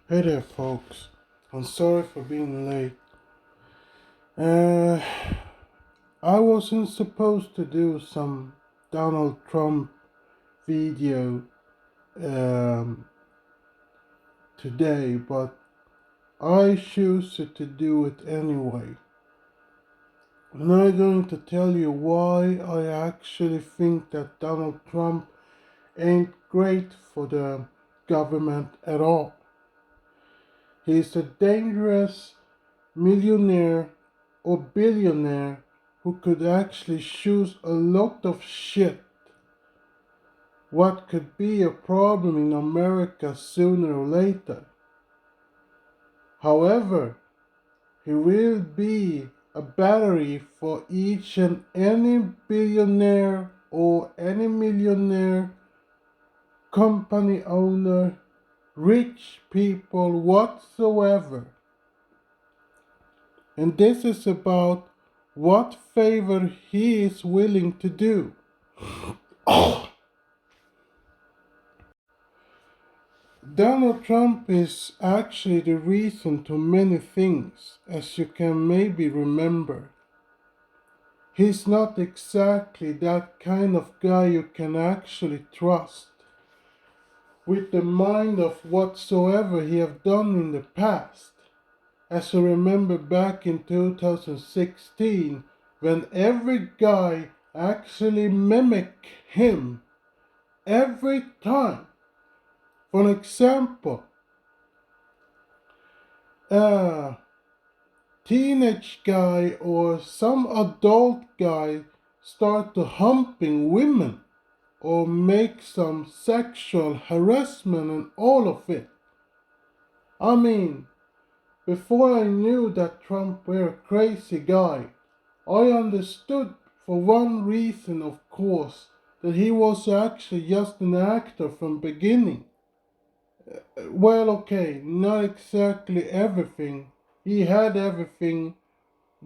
Hey there, folks. I'm sorry for being late. Uh, I wasn't supposed to do some Donald Trump video um, today, but I choose to do it anyway. And I'm going to tell you why I actually think that Donald Trump ain't great for the government at all. He's a dangerous millionaire or billionaire who could actually choose a lot of shit. What could be a problem in America sooner or later. However, he will be a battery for each and any billionaire or any millionaire, company owner, rich people whatsoever. And this is about what favor he is willing to do. Donald Trump is actually the reason to many things, as you can maybe remember. He's not exactly that kind of guy you can actually trust. With the mind of whatsoever he have done in the past. As you remember back in 2016, when every guy actually mimicked him every time. For example, a teenage guy or some adult guy start to humping women or make some sexual harassment and all of it. I mean, before I knew that Trump were a crazy guy, I understood for one reason, of course, that he was actually just an actor from beginning. Well, okay, not exactly everything. He had everything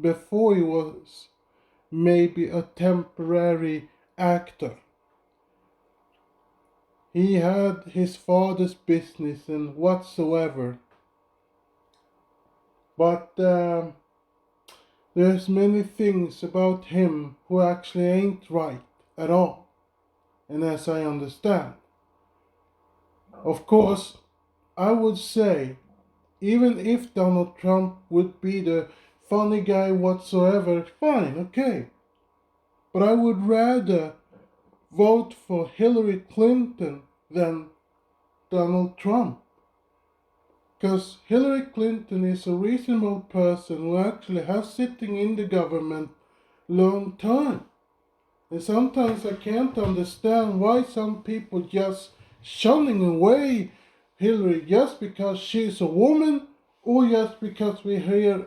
before he was maybe a temporary actor. He had his father's business and whatsoever. But there's many things about him who actually ain't right at all. And as I understand. Of course, I would say, even if Donald Trump would be the funny guy whatsoever, fine, okay. But I would rather vote for Hillary Clinton than Donald Trump. Because Hillary Clinton is a reasonable person who actually has sitting in the government long time. And sometimes I can't understand why some people just shunning away Hillary just because she's a woman or just because we hear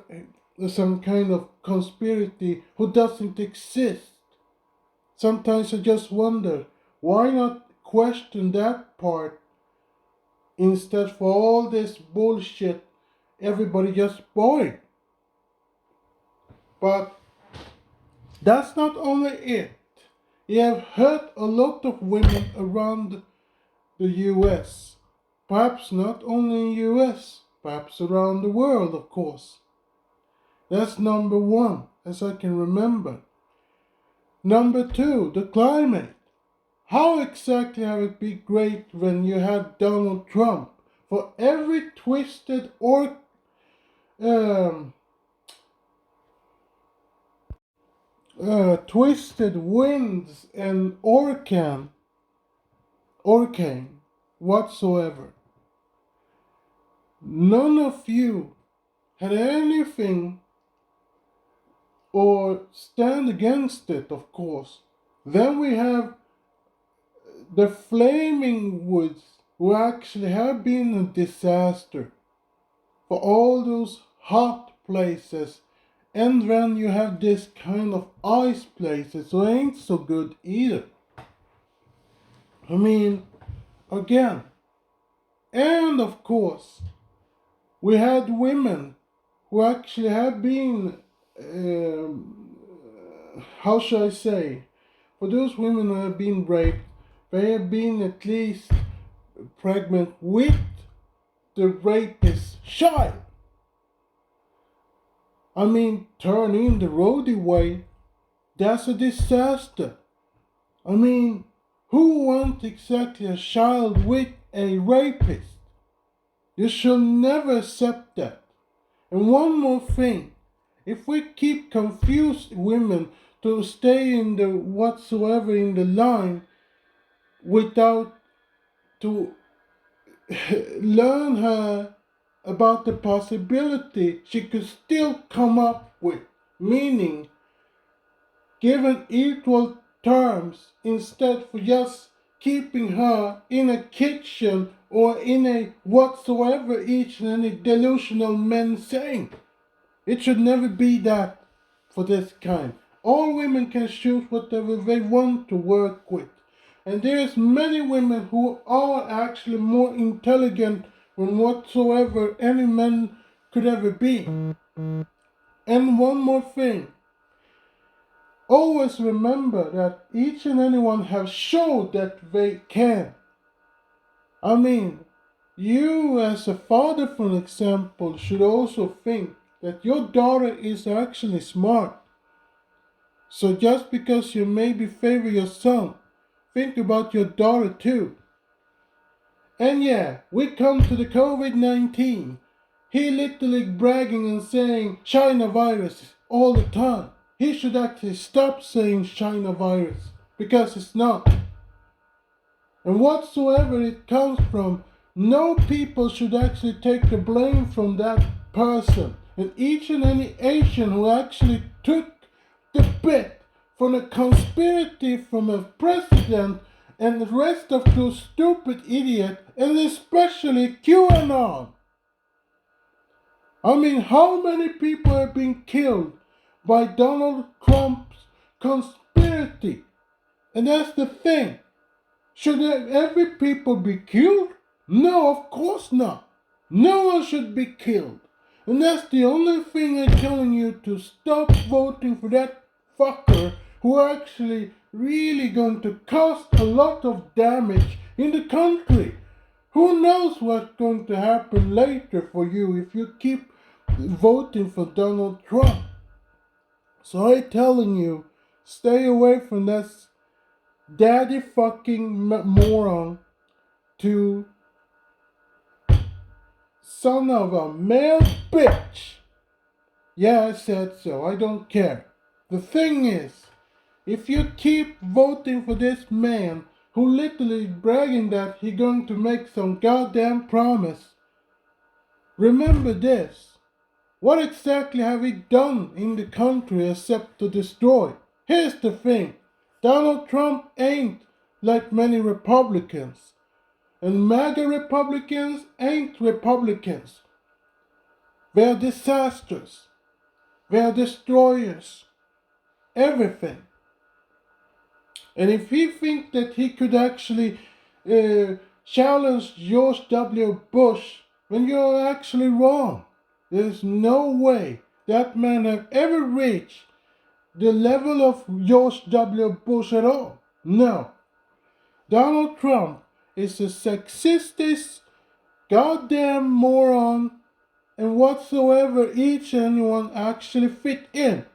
some kind of conspiracy who doesn't exist. Sometimes I just wonder, why not question that part instead for all this bullshit everybody just buying? But that's not only it. You have hurt a lot of women around the US. Perhaps not only in US, perhaps around the world, of course. That's number one, as I can remember. Number two, the climate. How exactly have it been great when you had Donald Trump? For every twisted or um, twisted winds and hurricane whatsoever, none of you had anything or stand against it, of course. Then we have the flaming woods, who actually have been a disaster for all those hot places. And then you have this kind of ice places, so ain't so good either. I mean, again, and of course, we had women who actually have been, how shall I say, for those women who have been raped, they have been at least pregnant with the rapist's child. I mean, turning the road away, that's a disaster. I mean, who wants exactly a child with a rapist? You should never accept that. And one more thing, if we keep confused women to stay in the whatsoever in the line without to learn her about the possibility she could still come up with, meaning given equal terms instead for just keeping her in a kitchen or in a whatsoever each and any delusional men saying. It should never be that for this kind. All women can choose whatever they want to work with. And there's many women who are actually more intelligent than whatsoever any man could ever be. And one more thing. Always remember that each and anyone have showed that they can. I mean, you as a father, for example, should also think that your daughter is actually smart. So just because you maybe favor your son, think about your daughter too. And yeah, we come to the COVID-19. He literally bragging and saying China virus all the time. He should actually stop saying China virus because it's not. And whatsoever it comes from, no people should actually take the blame from that person. And each and any Asian who actually took the bit from a conspiracy from a president and the rest of those stupid idiots, and especially QAnon. I mean, how many people have been killed by Donald Trump's conspiracy? And that's the thing. Should every people be killed? No, of course not. No one should be killed. And that's the only thing I'm telling you, to stop voting for that fucker who are actually really going to cause a lot of damage in the country. Who knows what's going to happen later for you if you keep voting for Donald Trump. So I'm telling you, stay away from that daddy fucking moron to son of a male bitch. Yeah, I said so. I don't care. The thing is, if you keep voting for this man who literally bragging that he going to make some goddamn promise, remember this. What exactly have we done in the country except to destroy? Here's the thing. Donald Trump ain't like many Republicans. And MAGA Republicans ain't Republicans. They're disasters. They're destroyers. Everything. And if he thinks that he could actually challenge George W. Bush, then you're actually wrong. There's no way that man have ever reached the level of George W. Bush at all. No. Donald Trump is a sexist, goddamn moron, and whatsoever each and anyone actually fit in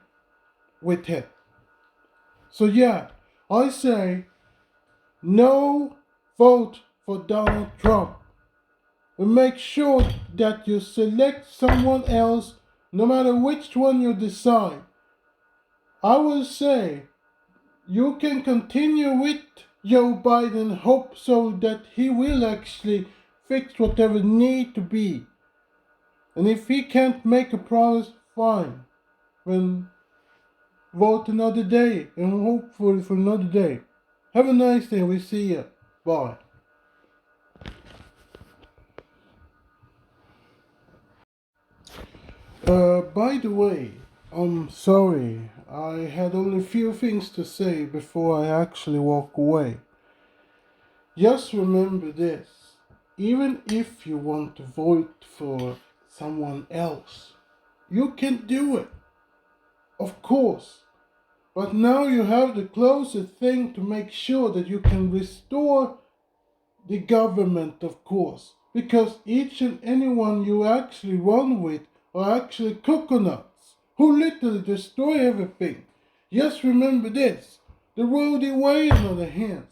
with him. So yeah, I say no vote for Donald Trump. And make sure that you select someone else, no matter which one you decide. I will say you can continue with Joe Biden, hope so that he will actually fix whatever need to be. And if he can't make a promise, fine. Then vote another day and hope for another day. Have a nice day. We'll see you. Bye. By the way, I'm sorry. I had only a few things to say before I actually walk away. Just remember this. Even if you want to vote for someone else, you can do it. Of course. But now you have the closest thing to make sure that you can restore the government, of course. because each and anyone you actually run with are actually coconuts who literally destroy everything. Just remember this: the Roe v. Wade, on the other hand,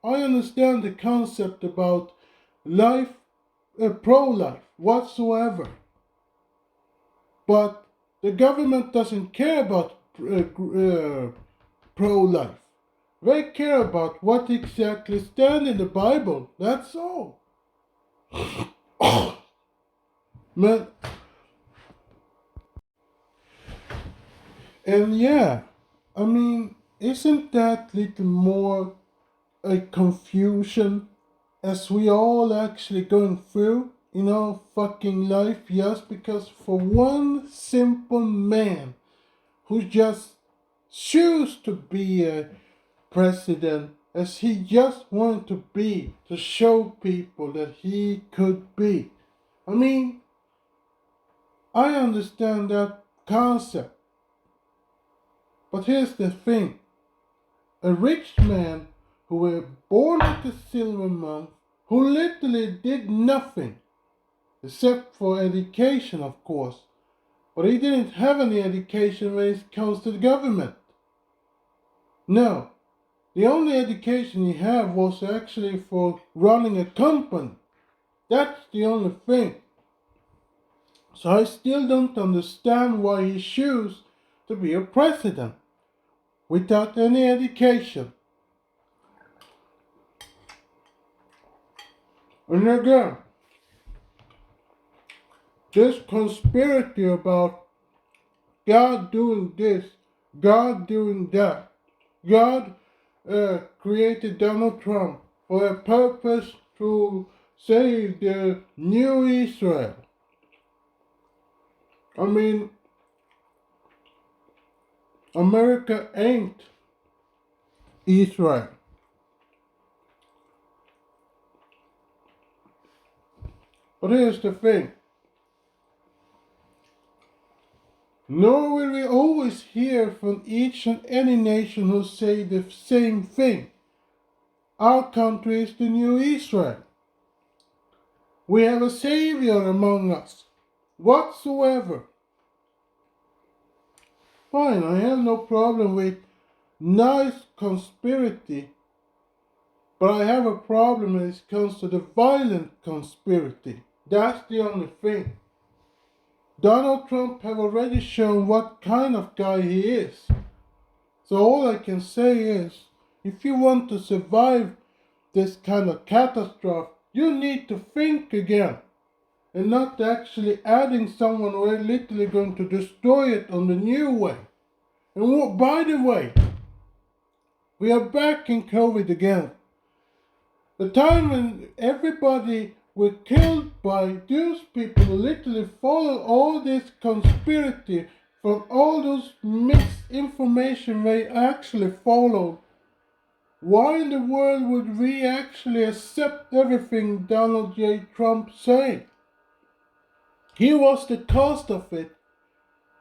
I understand the concept about life, pro-life whatsoever, but the government doesn't care about pro-life. They care about what exactly stands in the Bible. That's all. Man, and yeah, I mean, isn't that little more a confusion as we all actually going through in our fucking life just because for one simple man who just choose to be a president as he just wanted to be to show people that he could be. I mean, I understand that concept, but here's the thing: a rich man who was born with a silver month, who literally did nothing except for education, of course, but he didn't have any education when it comes to the government. No, the only education he had was actually for running a company. That's the only thing. So I still don't understand why he chose to be a president without any education. And again, this conspiracy about God doing this, God doing that, God created Donald Trump for a purpose to save the new Israel. I mean, America ain't Israel. But here's the thing: nor will we always hear from each and any nation who say the same thing. Our country is the new Israel. We have a savior among us, whatsoever. Fine, I have no problem with nice conspiracy, but I have a problem when it comes to the violent conspiracy. That's the only thing. Donald Trump have already shown what kind of guy he is. So all I can say is, if you want to survive this kind of catastrophe, you need to think again. And not actually adding someone who are literally going to destroy it on the new way. And by the way, we are back in COVID again. The time when everybody were killed by those people who literally follow all this conspiracy from all those misinformation they actually followed. Why in the world would we actually accept everything Donald J. Trump said? He was the cause of it,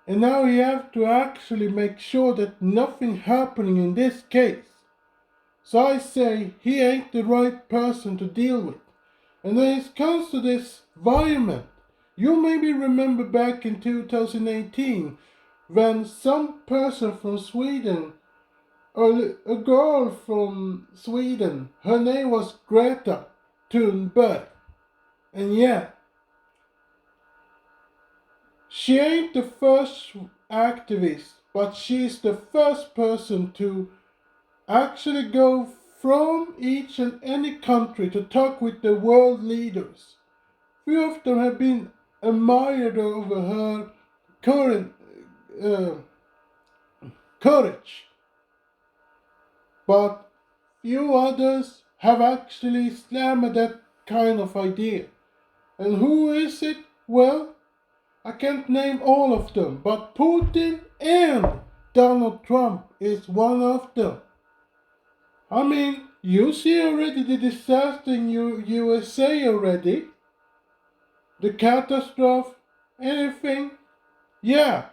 and now we have to actually make sure that nothing happening in this case. So I say he ain't the right person to deal with. And when it comes to this environment, you maybe remember back in 2018 when some person from Sweden, or a girl from Sweden, her name was Greta Thunberg. And yeah, she ain't the first activist, but she's the first person to actually go from each and any country to talk with the world leaders. Few of them have been admired over her current uh, courage, but few others have actually slammed that kind of idea. And who is it? Well, I can't name all of them, but Putin and Donald Trump is one of them. I mean, you see already the disaster in USA already. The catastrophe, anything. Yeah,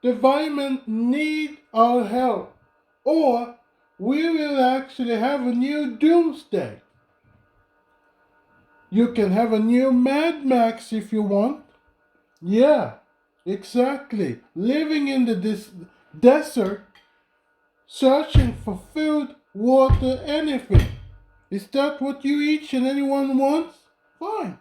the environment need our help. Or we will actually have a new doomsday. You can have a new Mad Max if you want. Yeah, exactly. Living in the desert, searching for food, water, anything. Is that what you each and anyone wants? Fine.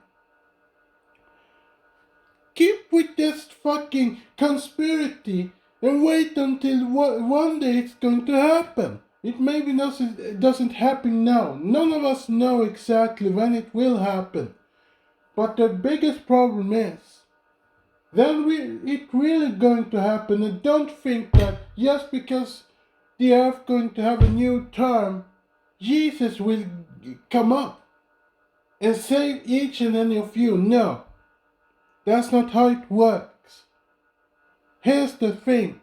Keep with this fucking conspiracy and wait until one day it's going to happen. It maybe doesn't happen now. None of us know exactly when it will happen. But the biggest problem is, then it really going to happen, and don't think that just because the earth going to have a new term, Jesus will come up and save each and any of you. No, that's not how it works. Here's the thing.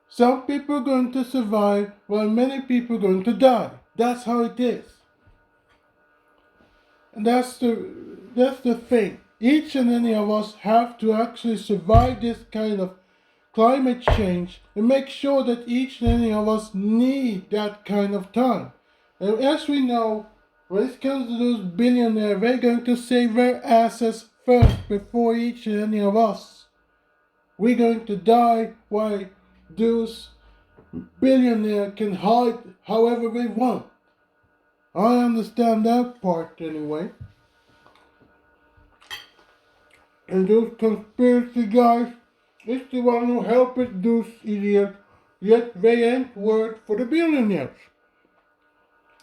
Some people are going to survive while many people are going to die. That's how it is. And that's the thing. Each and any of us have to actually survive this kind of climate change and make sure that each and any of us need that kind of time. And as we know, when it comes to those billionaires, they're going to save their asses first before each and any of us. We're going to die while those billionaires can hide however they want. I understand that part anyway. And those conspiracy guys is the one who helped those idiots, yet they ain't worth for the billionaires.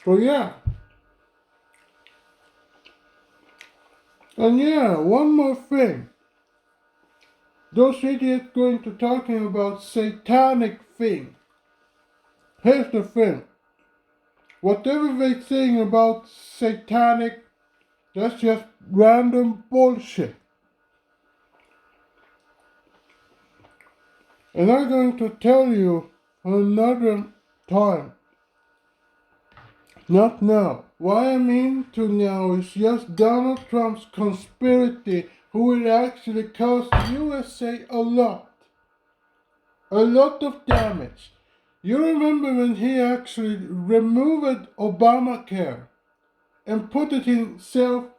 So yeah. And yeah, one more thing. Those idiots going to talking about satanic thing. Here's the thing. Whatever they're saying about satanic, that's just random bullshit. And I'm going to tell you another time. Not now. What I mean to now is just Donald Trump's conspiracy who will actually cost USA a lot. A lot of damage. You remember when he actually removed Obamacare and put it in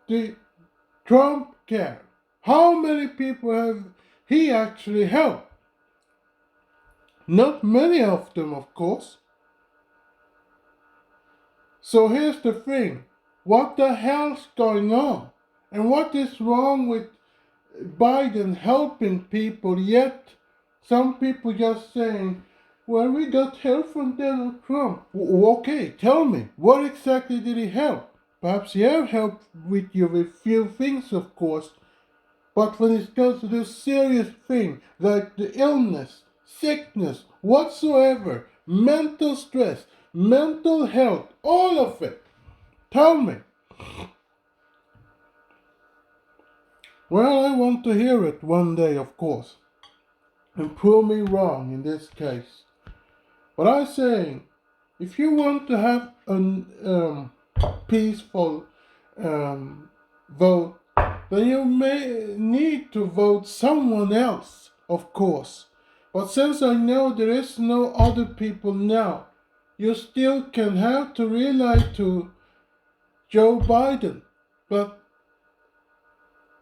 the Trump care? How many people have he actually helped? Not many of them, of course. So here's the thing. What the hell's going on? And what is wrong with Biden helping people, yet some people just saying, well, we got help from Donald Trump. Okay, tell me, what exactly did he help? Perhaps he have helped with you with few things, of course, but when it comes to this serious thing, like the illness, sickness, whatsoever, mental stress, mental health, all of it, tell me. Well, I want to hear it one day, of course, and prove me wrong in this case. But I'm saying, if you want to have a peaceful vote, then you may need to vote someone else, of course. But since I know there is no other people now, you still can have to rely to Joe Biden. But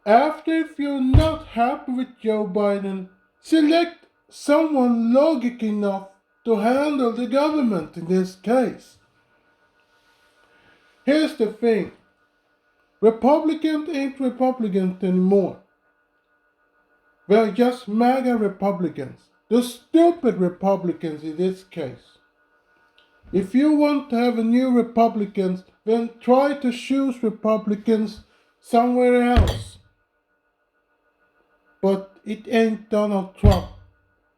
after, if you're not happy with Joe Biden, select someone logical enough to handle the government in this case. Here's the thing. Republicans ain't Republicans anymore. They're just MAGA Republicans. The stupid Republicans in this case. If you want to have a new Republicans, then try to choose Republicans somewhere else. But it ain't Donald Trump.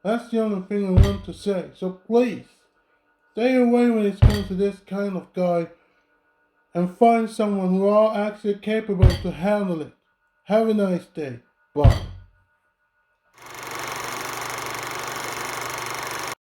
That's the only thing I want to say. So please, stay away when it comes to this kind of guy and find someone who are actually capable to handle it. Have a nice day. Bye.